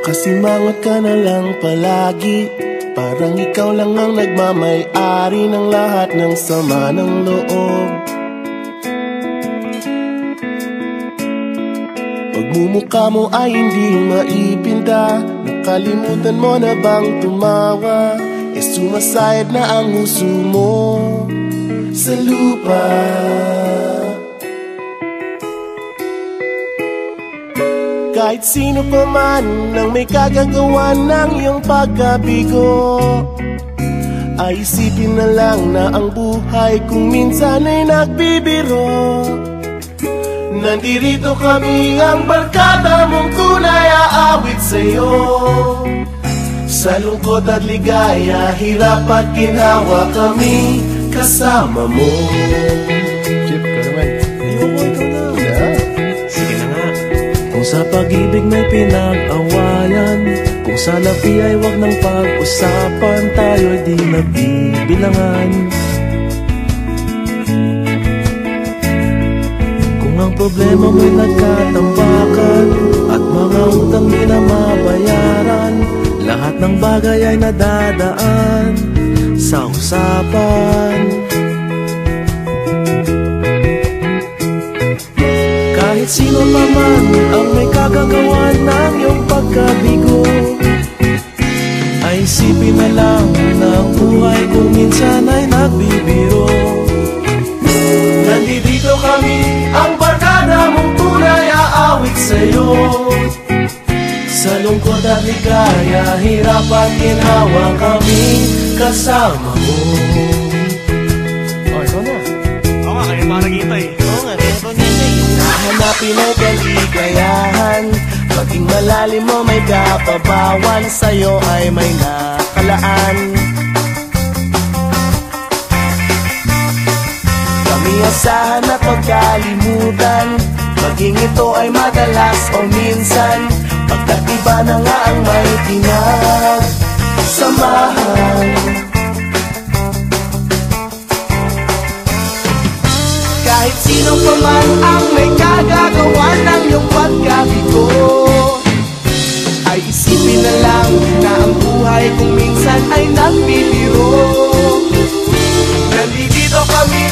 Kasimangot ka na lang palagi, parang ikaw lang ang nagmamay-ari ng lahat ng sama ng loob. Pagmumukha mo ay hindi maipinta, nakalimutan mo na bang tumawa? E sumasayad na ang huso mo sa lupa. Kahit sino pa man ang may kagagawa ng iyong pagkabigo, ay isipin na lang na ang buhay kung minsan ay nagbibiro. Nandirito kami, ang barkada mong tunay aawit sa'yo. Sa lungkot at ligaya, hirap at ginhawa, kami kasama mo. Chip, ka naman. Ayoko, ikaw na. Sige na nga. Kung sa pag-ibig may pinag-awayan, kung sa labi ay wag ng pag-usapan, tayo'y di nagbibilangan. Kung ang problema mo'y nagkatambakan at mga utang di na mabayaran, lahat ng bagay ay nadadaan sa usapan. Kahit sino pa man ang may kagagawa ng iyong pagkabigo, ay isipin na lang na ang buhay kung minsan ay nagbibiro. Nandito kami, ang barkada mong tunay aawit sa'yo. Sa lungkot at ligaya, hirap at ginhawa, kami kasama mo. Oh, ikaw na. Oo nga, kaya pa nag-iintay. Oo nga, kaya pa nag-iintay. Hanapin ay kaligayahan, maging malalim mo may kapabawan, sa'yo ay may nakalaan. Kami asahan at magkalimutan, maging ito ay madalas o minsan, pagkat iba na nga ang may pinagsamahan. Kahit sino pa man ang may kagagawa ng iyong pagkabigo, ay isipin na lang na ang buhay kung minsan ay nagbibiro. Nandito kami,